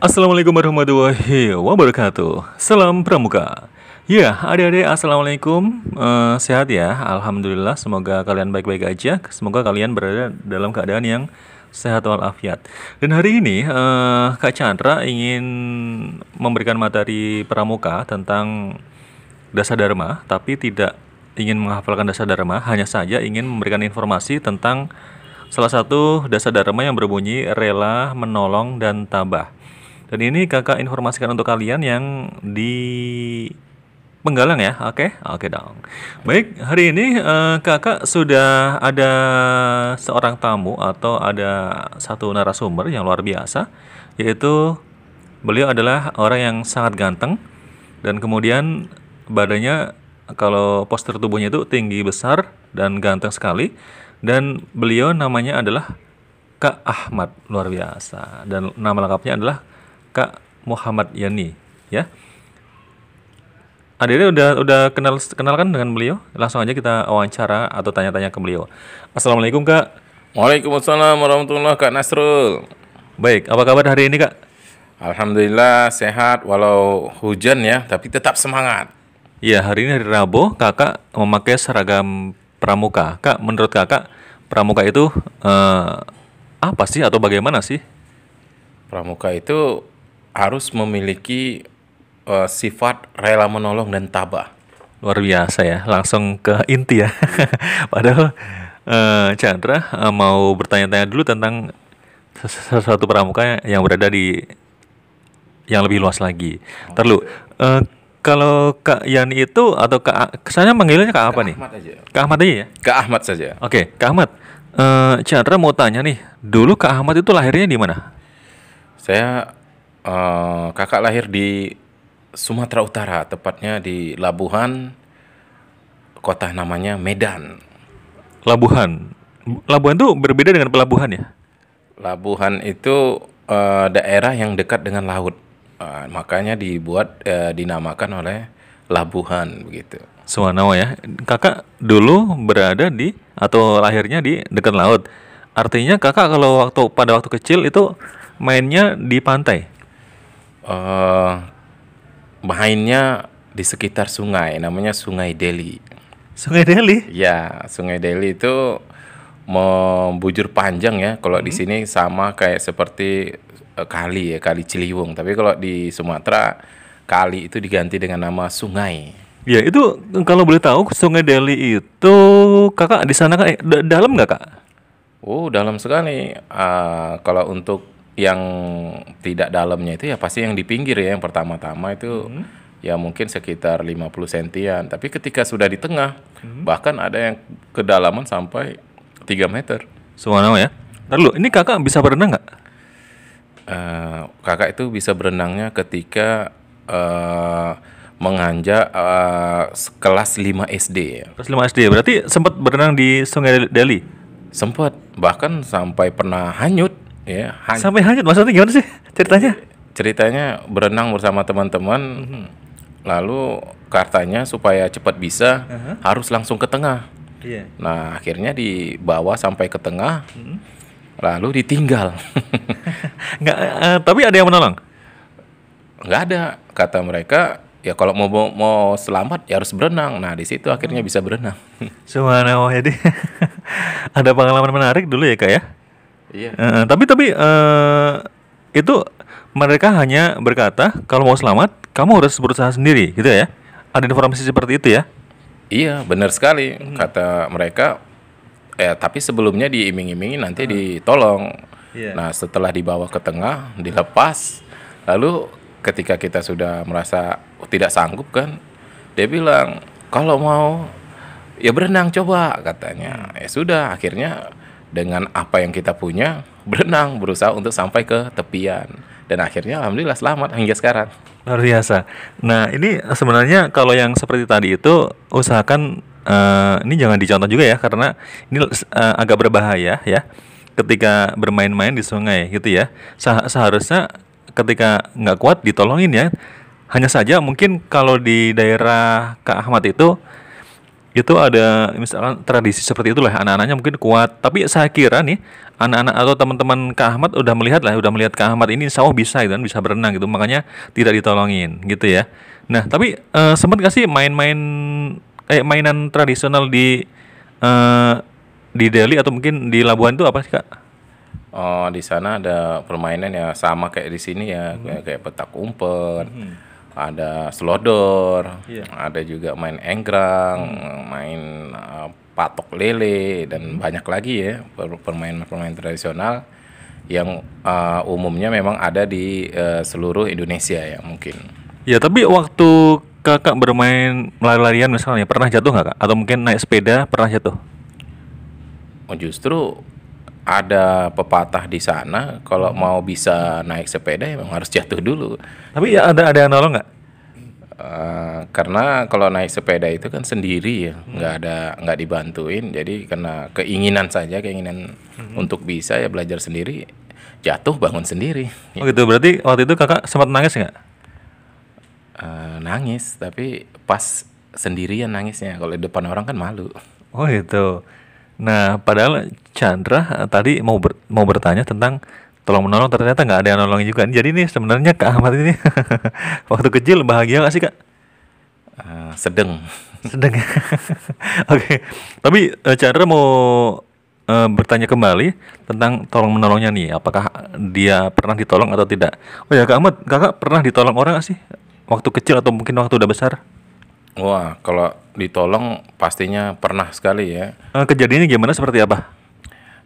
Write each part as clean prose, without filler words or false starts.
Assalamualaikum warahmatullahi wabarakatuh. Salam pramuka. Ya, adik-adik, assalamualaikum. Sehat ya, alhamdulillah. Semoga kalian baik-baik aja. Semoga kalian berada dalam keadaan yang sehat walafiat. Dan hari ini Kak Chandra ingin memberikan materi pramuka tentang Dasadharma, tapi tidak ingin menghafalkan Dasadharma, hanya saja ingin memberikan informasi tentang salah satu Dasadharma yang berbunyi rela, menolong, dan tabah. Dan ini kakak informasikan untuk kalian yang di Penggalang ya, oke? Oke dong. Baik, hari ini kakak sudah ada seorang tamu atau ada satu narasumber yang luar biasa, yaitu beliau adalah orang yang sangat ganteng dan kemudian badannya, kalau postur tubuhnya itu tinggi besar dan ganteng sekali, dan beliau namanya adalah Kak Ahmad, luar biasa, dan nama lengkapnya adalah Kak Muhammad Yani, ya. Adik-adik udah kenalkan dengan beliau. Langsung aja kita wawancara atau tanya-tanya ke beliau. Assalamualaikum Kak. Waalaikumsalam warahmatullahi Kak Nasrul. Baik, apa kabar hari ini Kak? Alhamdulillah sehat walau hujan ya, tapi tetap semangat. Iya, hari ini hari Rabu, Kakak memakai seragam pramuka. Kak, menurut Kakak pramuka itu apa sih atau bagaimana sih? Pramuka itu harus memiliki sifat rela menolong dan tabah. Luar biasa ya, langsung ke inti ya. Padahal Chandra mau bertanya-tanya dulu tentang sesuatu pramuka yang berada di yang lebih luas lagi. Terlalu kalau Kak Yani itu atau Kak, kesannya manggilnya Kak apa nih? Ahmad aja. Kak Ahmad aja ya? Kak Ahmad saja. Oke, Kak Ahmad. Chandra mau tanya nih, dulu Kak Ahmad itu lahirnya di mana? Saya kakak lahir di Sumatera Utara, tepatnya di Labuhan, kota namanya Medan. Labuhan. Labuhan tuh berbeda dengan pelabuhan ya? Labuhan itu daerah yang dekat dengan laut. Makanya dinamakan oleh Labuhan begitu. Suwanawa ya. Kakak dulu berada di atau lahirnya di dekat laut. Artinya kakak kalau pada waktu kecil itu mainnya di pantai. Eh, Mainnya di sekitar sungai, namanya Sungai Deli. Sungai Deli. Ya, Sungai Deli itu membujur panjang ya. Kalau di sini sama kayak seperti kali ya, Kali Ciliwung. Tapi kalau di Sumatera, kali itu diganti dengan nama sungai. Ya itu kalau boleh tahu Sungai Deli itu kakak di sana kan dalam nggak kak? Oh, dalam sekali. Kalau untuk yang tidak dalamnya itu ya pasti yang di pinggir ya. Yang pertama-tama itu ya mungkin sekitar 50 sentian. Tapi ketika sudah di tengah, bahkan ada yang kedalaman sampai 3 meter. Suwanawa ya. Lalu ini kakak bisa berenang nggak? Kakak itu bisa berenangnya ketika menganjak kelas 5 SD ya. Kelas 5 SD. Berarti sempat berenang di Sungai Deli. Sempat bahkan sampai pernah hanyut ya. Sampai hanyut, maksudnya gimana sih ceritanya? Ceritanya berenang bersama teman-teman, lalu katanya supaya cepat bisa harus langsung ke tengah. Iya. Nah akhirnya dibawa sampai ke tengah, lalu ditinggal. Nggak, tapi ada yang menolong. Nggak ada, kata mereka ya kalau mau selamat ya harus berenang. Nah di situ akhirnya bisa berenang. Suwanawa jadi ada pengalaman menarik dulu ya kak ya. Iya. Tapi itu mereka hanya berkata kalau mau selamat kamu harus berusaha sendiri gitu ya. Ada informasi seperti itu ya? Iya benar sekali kata mereka. Tapi sebelumnya diiming-imingi nanti ditolong. Iya. Nah setelah dibawa ke tengah dilepas, lalu ketika kita sudah merasa tidak sanggup kan, dia bilang kalau mau ya berenang coba katanya. Ya sudah akhirnya dengan apa yang kita punya berenang, berusaha untuk sampai ke tepian, dan akhirnya alhamdulillah selamat hingga sekarang. Luar biasa. Nah ini sebenarnya kalau yang seperti tadi itu usahakan ini jangan dicontoh juga ya, karena ini agak berbahaya ya ketika bermain-main di sungai gitu ya. Seharusnya ketika nggak kuat ditolongin ya. Hanya saja mungkin kalau di daerah Kak Ahmad itu ada misalkan tradisi seperti itulah, anak-anaknya mungkin kuat, tapi saya kira nih anak-anak atau teman-teman Kak Ahmad udah melihat Kak Ahmad ini insya Allah bisa gitu kan, bisa berenang gitu, makanya tidak ditolongin gitu ya. Nah tapi sempat gak sih main-main mainan tradisional eh, di Delhi atau mungkin di Labuan itu apa sih Kak? Oh, di sana ada permainan ya sama kayak di sini ya, kayak petak umpet, ada selodor, Iya. ada juga main enggrang, main patok lele dan banyak lagi ya permainan-permainan tradisional yang umumnya memang ada di seluruh Indonesia ya mungkin. Ya tapi waktu kakak bermain lari-larian misalnya pernah jatuh nggak Kak? Atau mungkin naik sepeda pernah jatuh? Oh, justru ada pepatah di sana kalau mau bisa naik sepeda ya memang harus jatuh dulu. Tapi ya ada yang nolong nggak? Karena kalau naik sepeda itu kan sendiri ya, nggak dibantuin. Jadi karena keinginan saja, keinginan untuk bisa ya belajar sendiri, jatuh bangun sendiri. Oh gitu, berarti waktu itu kakak sempat nangis nggak? Nangis, tapi pas sendirian nangisnya. Kalau di depan orang kan malu. Oh gitu. Nah, padahal Chandra tadi mau bertanya tentang tolong menolong, ternyata nggak ada yang nolongin juga. Jadi nih sebenarnya Kak Ahmad ini waktu kecil bahagia nggak sih Kak? Sedeng. Sedang. Oke. Tapi Chandra mau bertanya kembali tentang tolong menolongnya nih. Apakah dia pernah ditolong atau tidak? Oh ya Kak Ahmad, kakak pernah ditolong orang nggak sih? Waktu kecil atau mungkin waktu udah besar? Wah, kalau ditolong pastinya pernah sekali ya. Kejadiannya gimana, seperti apa?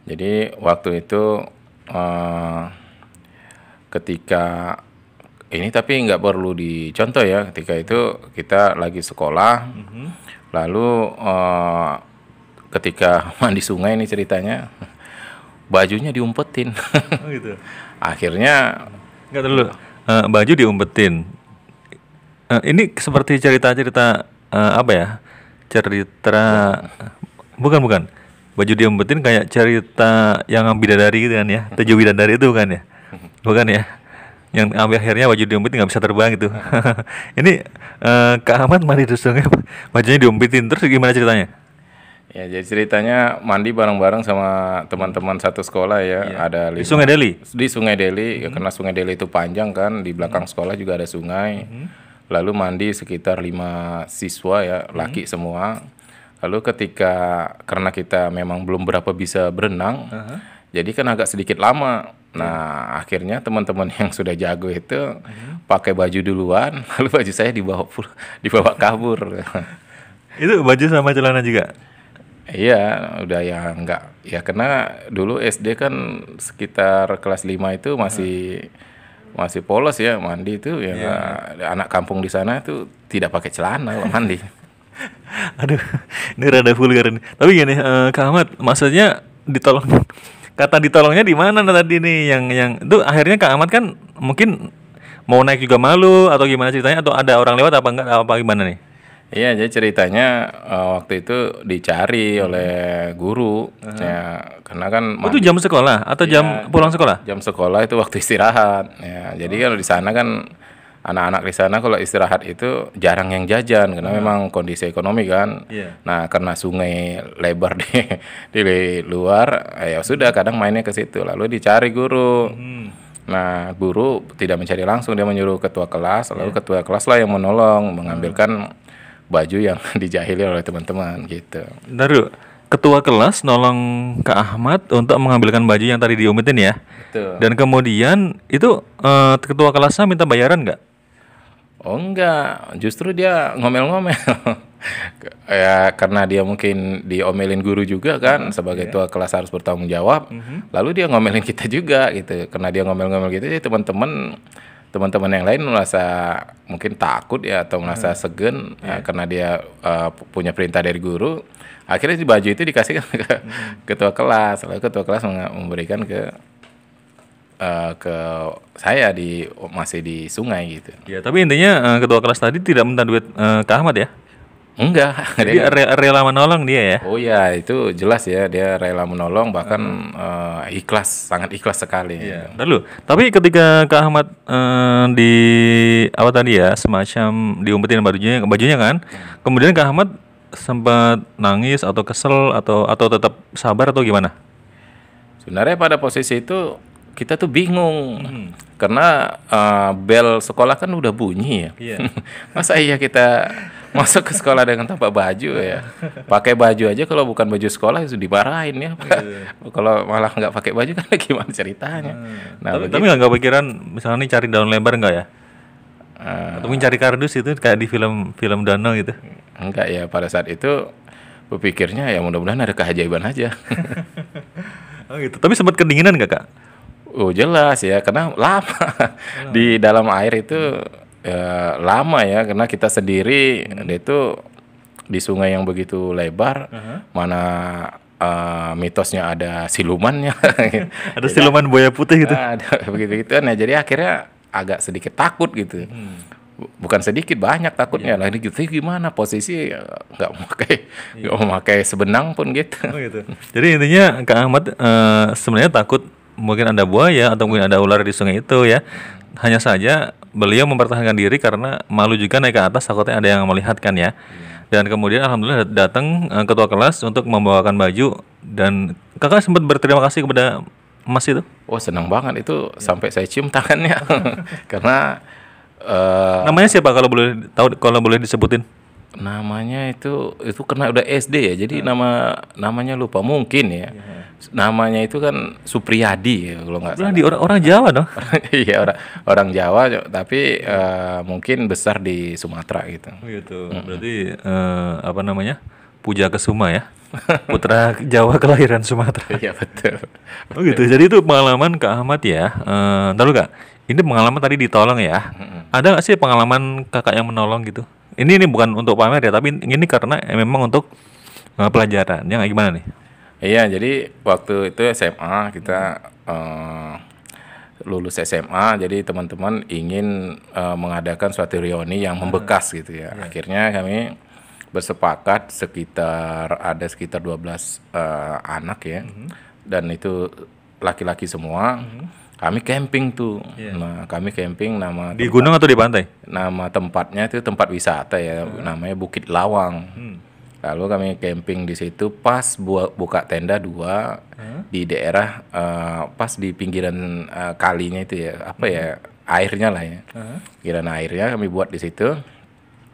Jadi waktu itu eh, ketika ini tapi nggak perlu dicontoh ya. Ketika itu kita lagi sekolah, lalu ketika mandi sungai ini ceritanya, bajunya diumpetin. Oh gitu. Akhirnya Enggak dulu. Baju diumpetin. Ini seperti cerita-cerita apa ya? Cerita bukan. Baju diumpetin kayak cerita yang bidadari gitu kan ya. 7 bidadari itu kan ya. Bukan ya. Yang akhirnya baju diumpetin nggak bisa terbang gitu. Ini Kak Ahmad mandi di sungai, bajunya diumpetin. Terus gimana ceritanya? ya jadi ceritanya mandi bareng-bareng sama teman-teman satu sekolah ya. Ada Di Sungai Deli. di Sungai Deli ya, karena Sungai Deli itu panjang kan, di belakang sekolah juga ada sungai. Lalu mandi sekitar 5 siswa ya, laki semua. Lalu karena kita memang belum berapa bisa berenang, jadi kan agak sedikit lama. Nah, akhirnya teman-teman yang sudah jago itu pakai baju duluan, lalu baju saya dibawa kabur. Itu baju sama celana juga. Iya, udah ya enggak. Ya karena dulu SD kan sekitar kelas 5 itu masih polos ya, mandi itu ya anak kampung di sana itu tidak pakai celana kalau mandi. Aduh, ini rada vulgar nih. Tapi gini, Kak Ahmad, maksudnya ditolong, kata ditolongnya di mana tadi nih? Yang itu akhirnya Kak Ahmad kan mungkin mau naik juga malu atau gimana ceritanya? Atau ada orang lewat apa enggak? Apa gimana nih? Iya, jadi ceritanya waktu itu dicari oleh guru ya, karena kan Itu jam sekolah atau jam pulang sekolah? jam sekolah itu waktu istirahat ya. Jadi kalau di sana kan anak-anak di sana kalau istirahat itu jarang yang jajan karena memang kondisi ekonomi kan. Iya. Nah, karena sungai lebar di luar, ya sudah kadang mainnya ke situ. Lalu dicari guru. Nah, guru tidak mencari langsung, dia menyuruh ketua kelas, lalu ketua kelas lah yang menolong mengambilkan baju yang dijahili oleh teman-teman gitu. Bentar dulu. Ketua kelas nolong Kak Ahmad untuk mengambilkan baju yang tadi diumpetin ya. Betul. Dan kemudian itu ketua kelasnya minta bayaran nggak? Oh enggak, justru dia ngomel-ngomel. Ya karena dia mungkin diomelin guru juga kan, sebagai tua kelas harus bertanggung jawab. Lalu dia ngomelin kita juga gitu. Karena dia ngomel-ngomel gitu, jadi teman-teman yang lain merasa mungkin takut ya atau merasa segen ya, karena dia punya perintah dari guru. Akhirnya di baju itu dikasihkan ke ketua kelas. Lalu ketua kelas memberikan ke saya masih di sungai gitu. Ya, tapi intinya ketua kelas tadi tidak minta duit Kak Ahmad ya. Enggak. Jadi rela menolong dia ya. Oh ya, itu jelas ya, dia rela menolong, bahkan ikhlas, sangat ikhlas sekali. Iya. Lalu, tapi ketika Kak Ahmad di apa tadi ya, semacam diumpetin bajunya kan, kemudian Kak Ahmad sempat nangis atau kesel atau tetap sabar atau gimana? Sebenarnya pada posisi itu kita tuh bingung karena bel sekolah kan udah bunyi ya. Iya. Masa iya kita masuk ke sekolah dengan tanpa baju ya? Pakai baju aja kalau bukan baju sekolah sudah dimarahin ya. Kalau malah nggak pakai baju kan gimana ceritanya? Nah, Tapi nggak kepikiran misalnya nih cari daun lebar nggak ya? Atau mungkin cari kardus itu kayak di film Dono gitu. enggak ya, pada saat itu berpikirnya ya mudah-mudahan ada keajaiban aja. Oh gitu. Tapi sempat kedinginan nggak Kak? Oh jelas ya, karena lama di dalam air itu lama ya, karena kita sendiri dia itu di sungai yang begitu lebar, mana mitosnya ada silumannya, Ada siluman buaya putih gitu. ada begitu-gituan ya, jadi akhirnya agak sedikit takut gitu. Bukan sedikit, banyak takutnya lah. Ini gitu gimana posisi nggak mau pakai sebenang pun gitu. Oh gitu. Jadi intinya Kak Ahmad sebenarnya takut mungkin ada buaya atau mungkin ada ular di sungai itu ya. Hanya saja beliau mempertahankan diri karena malu juga naik ke atas takutnya ada yang melihat kan ya. Dan kemudian alhamdulillah datang ketua kelas untuk membawakan baju dan Kakak sempat berterima kasih kepada Mas itu. Oh senang banget itu, sampai saya cium tangannya karena Namanya siapa kalau boleh tahu, kalau boleh disebutin? namanya itu karena udah SD ya, jadi namanya lupa mungkin ya. Namanya itu kan Supriyadi ya kalau nggak Lah salah. di orang Jawa dong. Iya, orang Jawa tapi mungkin besar di Sumatera gitu. Oh gitu. Berarti apa namanya? Puja Kesuma ya. Putra Jawa kelahiran Sumatera. Iya betul. Oh gitu. Jadi itu pengalaman Kak Ahmad ya. Ntar dulu Kak. Ini pengalaman tadi ditolong ya. Ada nggak sih pengalaman kakak yang menolong gitu? Ini bukan untuk pamer ya, tapi ini karena memang untuk pelajaran. Yang gimana nih? Iya, jadi waktu itu SMA kita lulus SMA, jadi teman-teman ingin mengadakan suatu reuni yang membekas gitu ya. Akhirnya kami bersepakat ada sekitar 12 anak ya. Dan itu laki-laki semua. Kami camping tuh. Nah, kami camping Di gunung atau di pantai? nama tempatnya itu tempat wisata ya, namanya Bukit Lawang. Lalu kami camping di situ pas buka tenda 2 di daerah pas di pinggiran kalinya itu ya, apa ya, airnya lah ya. Pinggiran airnya kami buat di situ.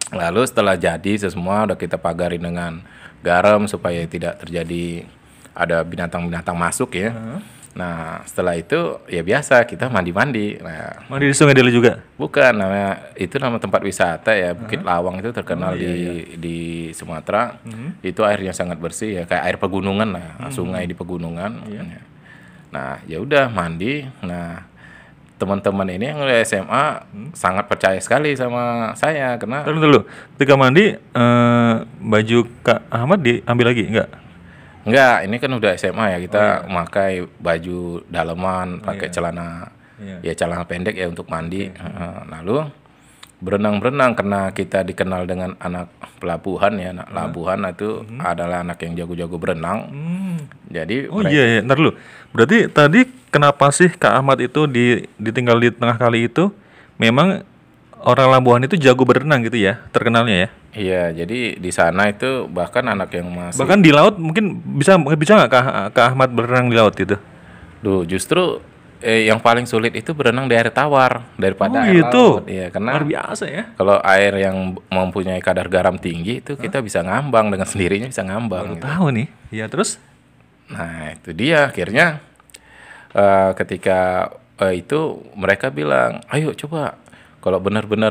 Lalu setelah jadi semua udah kita pagari dengan garam supaya tidak terjadi ada binatang-binatang masuk ya. Nah, setelah itu ya biasa kita mandi-mandi. Nah, Mandi di Sungai Deli juga? bukan, nama tempat wisata ya, Bukit Lawang itu terkenal di Sumatera. Itu airnya sangat bersih ya, kayak air pegunungan lah, sungai di pegunungan. Nah, ya udah mandi. Nah, teman-teman ini yang udah SMA sangat percaya sekali sama saya karena Dulu. Ketika mandi baju Kak Ahmad diambil lagi enggak? enggak, ini kan udah SMA ya, kita pakai baju daleman, pakai celana celana pendek ya untuk mandi. Lalu berenang karena kita dikenal dengan anak pelabuhan ya, anak pelabuhan itu adalah anak yang jago-jago berenang. Jadi Oh iya, ntar dulu. Berarti tadi kenapa sih Kak Ahmad itu ditinggal di tengah kali itu memang orang Labuhan itu jago berenang gitu ya, terkenalnya ya? iya, jadi di sana itu bahkan anak yang masih Bahkan di laut mungkin bisa nggak Kak Ahmad berenang di laut gitu? justru yang paling sulit itu berenang di air tawar daripada Oh air gitu. laut. Iya, karena Luar biasa ya. kalau air yang mempunyai kadar garam tinggi itu kita bisa ngambang dengan sendirinya, bisa ngambang. Gitu. Tahu nih. Iya terus? Nah, itu dia akhirnya ketika itu mereka bilang, "Ayo coba kalau benar-benar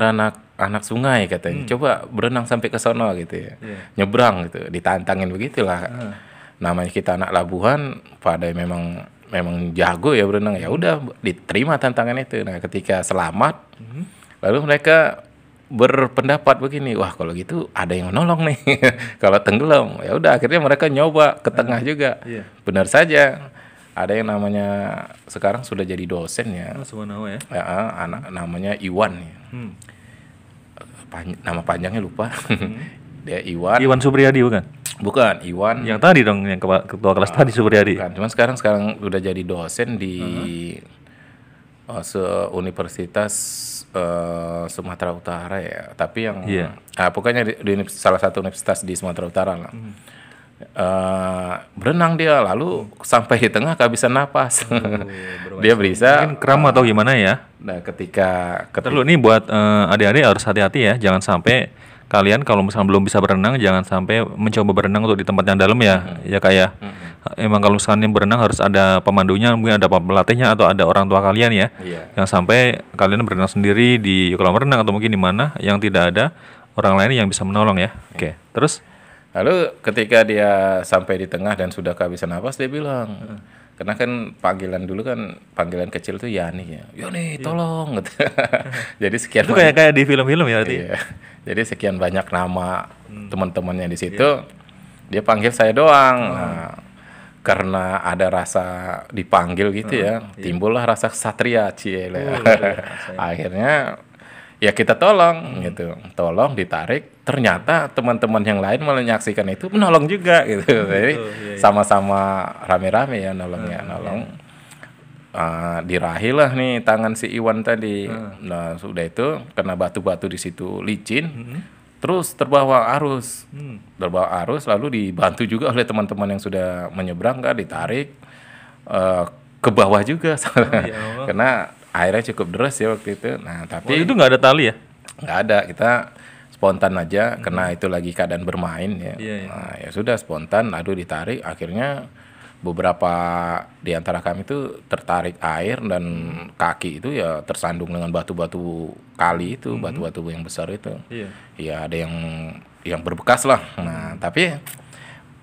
anak sungai," katanya, "coba berenang sampai ke sono gitu ya." Nyebrang gitu, ditantangin begitulah. Namanya kita anak Labuhan pada memang jago ya berenang, ya udah diterima tantangan itu. Nah, ketika selamat lalu mereka berpendapat begini, wah kalau gitu ada yang menolong nih. Kalau tenggelam ya udah akhirnya mereka nyoba ke tengah juga. Benar saja ada yang namanya sekarang sudah jadi dosen ya. Semua nama ya. Anak namanya Iwan ya. Nama panjangnya lupa. Dia Iwan. Iwan Supriyadi bukan? Bukan, Iwan. Yang tadi dong, yang ketua kelas tadi Supriyadi. Bukan, cuman sekarang udah jadi dosen di Universitas Sumatera Utara ya. Tapi yang pokoknya di salah satu universitas di Sumatera Utara lah. berenang dia, lalu sampai di tengah kehabisan napas. Dia Mungkin bisa. kram atau gimana ya? Nah, ketika Terus nih buat adik-adik harus hati-hati ya, jangan sampai kalian kalau misalnya belum bisa berenang, jangan sampai mencoba berenang untuk di tempat yang dalam ya, ya kayak emang kalau misalnya berenang harus ada pemandunya, mungkin ada pelatihnya atau ada orang tua kalian ya. Iya. Jangan sampai kalian berenang sendiri di kolam renang atau mungkin di mana yang tidak ada orang lain yang bisa menolong ya. Oke, terus Lalu ketika dia sampai di tengah dan sudah kehabisan napas, dia bilang, karena kan panggilan dulu kan panggilan kecil tuh Yani ya, Yani tolong gitu. Jadi sekian itu kayak di film-film ya berarti. iya. Jadi sekian banyak nama teman-temannya di situ, dia panggil saya doang. Nah, karena ada rasa dipanggil gitu ya, timbullah rasa satria Ciele. Akhirnya ya kita tolong gitu, tolong ditarik. Ternyata teman-teman yang lain malah menyaksikan itu menolong juga gitu. Jadi sama-sama rame-rame ya nolongnya, nolong. Dirahilah nih tangan si Iwan tadi. Nah, sudah itu kena batu-batu di situ licin. Terus terbawa arus. Terbawa arus lalu dibantu juga oleh teman-teman yang sudah menyeberang kan, ditarik ke bawah juga. Allah. Karena airnya cukup deras ya waktu itu. Nah, tapi Itu nggak ada tali ya? nggak ada, kita spontan aja karena itu lagi keadaan bermain ya. Iya, iya. Nah, ya sudah spontan lalu ditarik, akhirnya beberapa di antara kami itu tertarik air dan kaki itu ya tersandung dengan batu-batu kali itu, batu-batu yang besar itu. Iya. Ya ada yang berbekas lah. Nah, tapi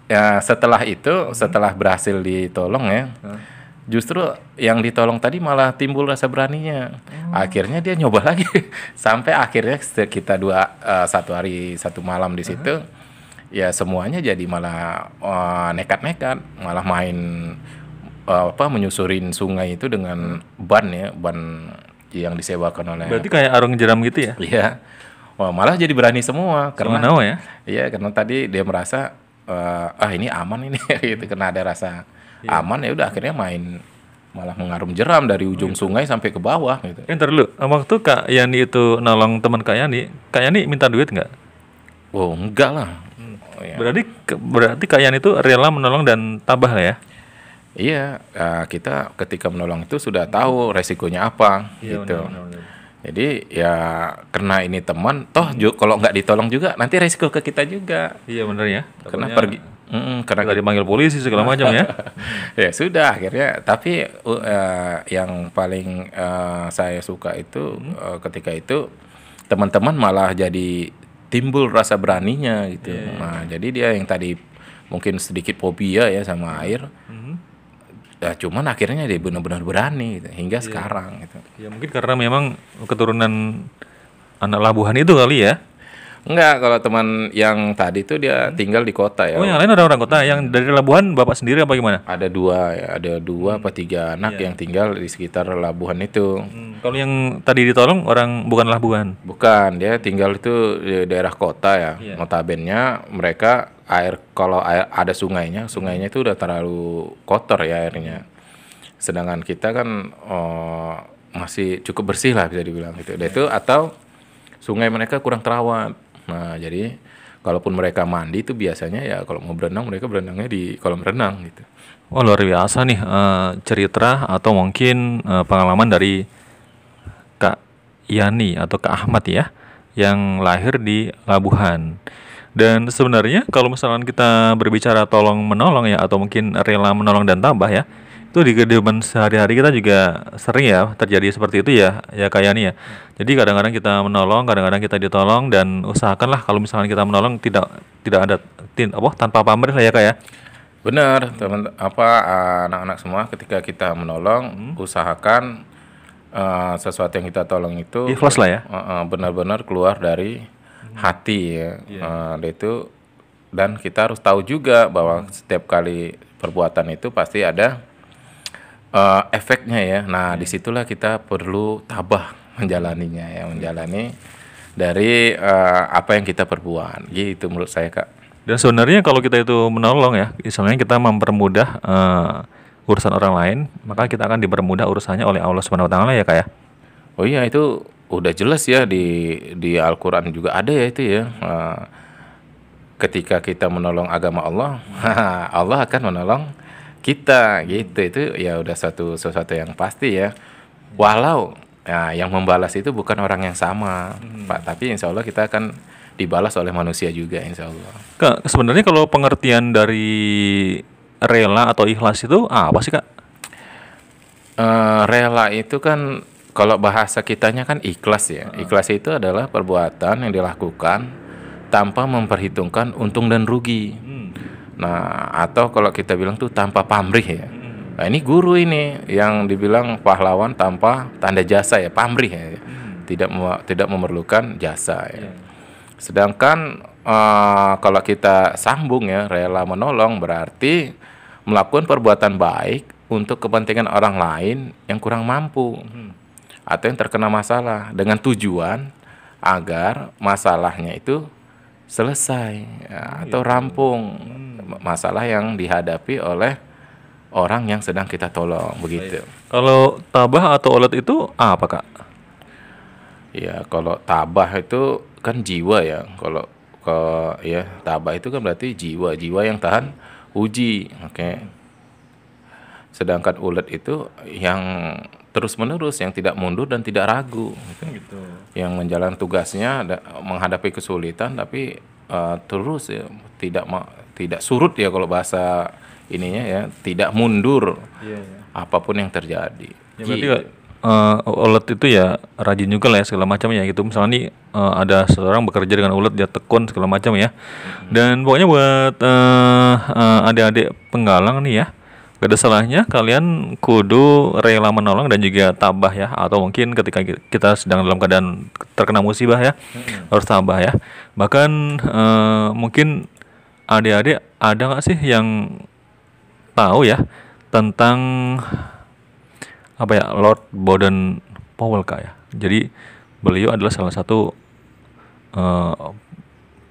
ya setelah itu, setelah berhasil ditolong ya, justru yang ditolong tadi malah timbul rasa beraninya. Akhirnya dia nyoba lagi sampai akhirnya kita satu hari satu malam di situ. Ya semuanya jadi malah nekat-nekat, malah main menyusurin sungai itu dengan ban ya, ban yang disewakan oleh. Berarti kayak arung jeram gitu ya? Iya. Wah, malah jadi berani semua karena Semena ya? iya, karena tadi dia merasa ini aman ini gitu, karena ada rasa aman ya udah akhirnya main malah mengarum jeram dari ujung sungai sampai ke bawah gitu. Ntar dulu, waktu Kak Yani itu nolong teman Kak Yani minta duit nggak? Oh, enggak lah. Oh, ya. Berarti Kak Yani itu rela menolong dan tabah lah ya? Iya, kita ketika menolong itu sudah tahu resikonya apa gitu. Benar. Jadi ya karena ini teman, toh kalau nggak ditolong juga nanti resiko ke kita juga. Iya benar ya. Karena pergi, karena Nggak dipanggil polisi segala macam ya. ya sudah akhirnya. Tapi yang paling saya suka itu ketika itu teman-teman malah jadi timbul rasa beraninya gitu. Nah, jadi dia yang tadi mungkin sedikit fobia ya sama air. Ya, cuman akhirnya dia benar-benar berani gitu, hingga sekarang gitu. Ya mungkin karena memang keturunan anak Labuhan itu kali ya. Enggak, kalau teman yang tadi itu dia tinggal di kota ya. Oh yang lain orang-orang kota, yang dari Labuhan bapak sendiri apa gimana? Ada dua apa tiga anak yang tinggal di sekitar Labuhan itu. Kalau yang tadi ditolong orang bukan Labuhan. Bukan, dia tinggal itu di daerah kota ya. Notabene mereka kalau ada sungainya itu udah terlalu kotor ya airnya. Sedangkan kita kan masih cukup bersih lah bisa dibilang gitu. Dan itu atau sungai mereka kurang terawat. Nah, jadi kalaupun mereka mandi itu biasanya ya kalau mau berenang mereka berenangnya di kolam renang gitu. Oh luar biasa nih cerita atau mungkin pengalaman dari Kak Yani atau Kak Ahmad ya, yang lahir di Labuhan. Dan sebenarnya kalau misalnya kita berbicara tolong menolong ya, atau mungkin rela menolong dan tambah ya, itu di kehidupan sehari-hari kita juga sering ya terjadi seperti itu ya Kak Yani ya. Jadi kadang-kadang kita menolong, kadang-kadang kita ditolong, dan usahakanlah kalau misalnya kita menolong tidak ada tanpa pamrih lah ya Kak ya. Benar, anak-anak semua ketika kita menolong usahakan sesuatu yang kita tolong itu Ikhlas lah ya. Benar-benar keluar dari hati ya. Dan kita harus tahu juga bahwa setiap kali perbuatan itu pasti ada efeknya ya. Nah, disitulah kita perlu tabah menjalaninya ya, menjalani dari apa yang kita perbuat. Gitu menurut saya Kak. Dan sebenarnya kalau kita itu menolong ya, misalnya kita mempermudah urusan orang lain, maka kita akan dipermudah urusannya oleh Allah Subhanahu wa taala ya Kak ya. Oh iya, itu udah jelas ya di Al-Qur'an juga ada ya itu ya. ketika kita menolong agama Allah, Allah akan menolong kita gitu. Itu ya udah sesuatu yang pasti ya. Walau ya, yang membalas itu bukan orang yang sama, Pak, tapi insya Allah kita akan dibalas oleh manusia juga, insya Allah. Kak, sebenarnya kalau pengertian dari rela atau ikhlas itu apa sih, Kak? Rela itu kan kalau bahasa kitanya kan ikhlas ya. Ikhlas itu adalah perbuatan yang dilakukan tanpa memperhitungkan untung dan rugi. Nah, atau kalau kita bilang tuh tanpa pamrih ya. Nah, ini guru ini yang dibilang pahlawan tanpa tanda jasa ya, pamrih ya. Tidak memerlukan jasa ya. Sedangkan kalau kita sambung ya, rela menolong berarti melakukan perbuatan baik untuk kepentingan orang lain yang kurang mampu atau yang terkena masalah dengan tujuan agar masalahnya itu selesai ya, atau rampung masalah yang dihadapi oleh orang yang sedang kita tolong begitu. Kalau tabah atau olet itu apa, Kak? Ya, kalau tabah itu kan jiwa ya. Kalau ya tabah itu kan berarti jiwa yang tahan uji. Oke. Sedangkan ulet itu yang terus-menerus, yang tidak mundur dan tidak ragu, gitu. Yang menjalankan tugasnya menghadapi kesulitan, tapi terus ya, tidak surut ya kalau bahasa ininya ya, tidak mundur apapun yang terjadi. Ya, berarti ulet itu ya rajin juga lah ya segala macam ya gitu. Misalnya nih ada seorang bekerja dengan ulet, dia tekun segala macam ya. Dan pokoknya buat adik-adik penggalang nih ya, gak ada salahnya kalian kudu rela menolong dan juga tabah ya. Atau mungkin ketika kita sedang dalam keadaan terkena musibah ya, harus tabah ya. Bahkan mungkin adik-adik ada gak sih yang tahu ya tentang apa ya, Lord Baden-Powell, Kak ya. Jadi beliau adalah salah satu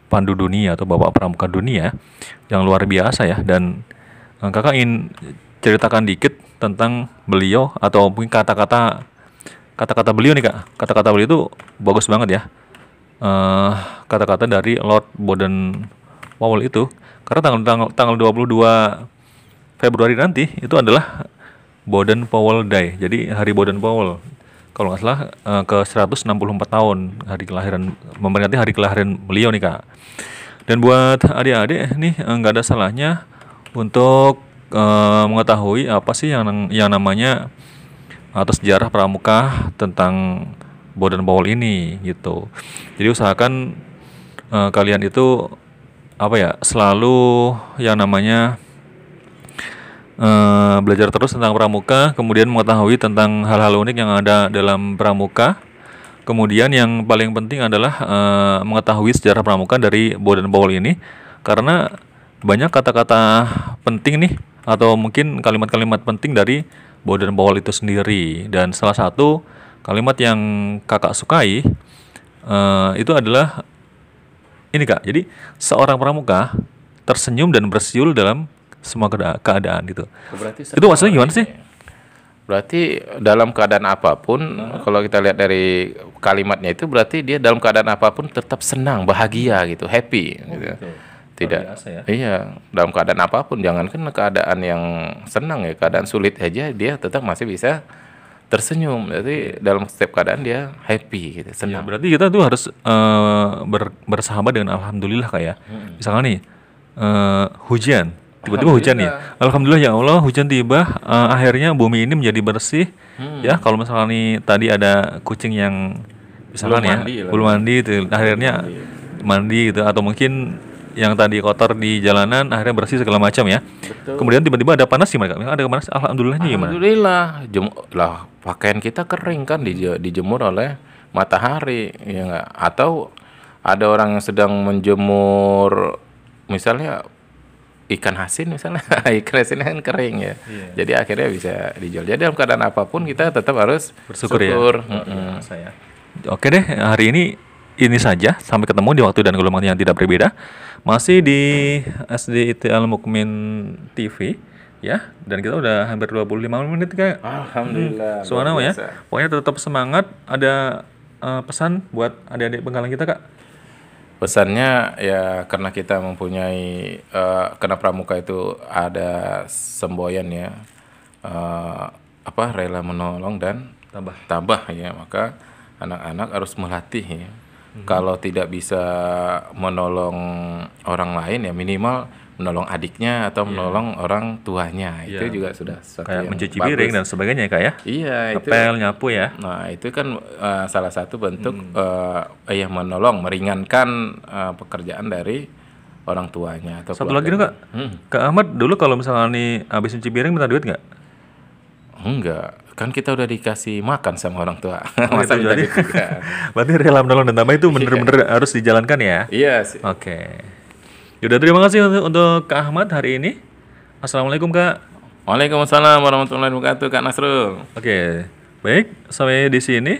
pandu dunia atau bapak pramuka dunia yang luar biasa ya. Dan kakak ingin ceritakan dikit tentang beliau atau mungkin kata-kata beliau nih, Kak. Kata-kata beliau itu bagus banget ya. Kata-kata dari Lord Baden-Powell itu, karena tanggal 22 Februari nanti itu adalah Baden-Powell Day. Jadi hari Baden-Powell. Kalau nggak salah ke 164 tahun hari kelahiran, memperingati hari kelahiran beliau nih, Kak. Dan buat adik-adik nih nggak ada salahnya untuk mengetahui apa sih yang namanya atau sejarah pramuka tentang Baden-Powell ini gitu. Jadi usahakan kalian itu apa ya, selalu yang namanya belajar terus tentang pramuka, kemudian mengetahui tentang hal-hal unik yang ada dalam pramuka. Kemudian yang paling penting adalah mengetahui sejarah pramuka dari Baden-Powell ini, karena banyak kata-kata penting nih atau mungkin kalimat-kalimat penting dari Baden-Powell itu sendiri. Dan salah satu kalimat yang kakak sukai itu adalah ini, Kak. Jadi seorang pramuka tersenyum dan bersiul dalam semua keadaan gitu. Itu maksudnya gimana sih? Berarti dalam keadaan apapun, kalau kita lihat dari kalimatnya itu berarti dia dalam keadaan apapun tetap senang, bahagia gitu, happy gitu. Tidak, ya? Iya, dalam keadaan apapun, jangankan keadaan yang senang ya, keadaan sulit aja dia tetap masih bisa tersenyum. Jadi dalam setiap keadaan dia happy gitu, senang. Ya, berarti kita tuh harus bersahabat dengan alhamdulillah, kayak misalnya nih hujan, tiba-tiba hujan ya, alhamdulillah ya Allah hujan tiba, akhirnya bumi ini menjadi bersih. Ya, kalau misalnya nih tadi ada kucing yang misalkan belum mandi itu, akhirnya mandi gitu, atau mungkin yang tadi kotor di jalanan akhirnya bersih segala macam ya. Betul. Kemudian tiba-tiba ada panas gimana, Kak? Ada panas, alhamdulillahnya gimana? Alhamdulillah, lah pakaian kita kering kan dijemur oleh matahari ya enggak? Atau ada orang yang sedang menjemur misalnya ikan asin misalnya, ikan asin kan kering ya. Jadi akhirnya bisa dijual. Jadi dalam keadaan apapun kita tetap harus bersyukur. Ya. Oke deh, hari ini saja. Sampai ketemu di waktu dan gelombang yang tidak berbeda. Masih di SDIT Al Mukmin TV ya. Dan kita udah hampir 25 menit, Kak. Alhamdulillah. Subhanallah ya. Pokoknya tetap semangat. Ada pesan buat adik-adik penggalang kita, Kak? Pesannya ya karena kita mempunyai karena pramuka itu ada semboyan ya, rela menolong dan tabah ya, maka anak-anak harus melatih ya. Kalau tidak bisa menolong orang lain ya minimal menolong adiknya atau menolong orang tuanya. Itu juga sudah sesuatu Kayak yang mencuci bagus. piring dan sebagainya Kak ya. Iya, itu. Ngepel, nyapu ya. Nah, itu kan salah satu bentuk menolong, meringankan pekerjaan dari orang tuanya atau Satu lagi dong Kak. Kak Ahmad dulu kalau misalnya nih habis nyuci piring minta duit nggak? Enggak, kan kita udah dikasih makan sama orang tua. Masa gitu, minta jadi- duit juga? Berarti rela menolong dan tambah itu bener-bener harus dijalankan ya. Iya sih. Oke. Yaudah terima kasih untuk Kak Ahmad hari ini. Assalamualaikum Kak. Waalaikumsalam warahmatullahi wabarakatuh, Kak Nasrul. Oke, baik sampai di sini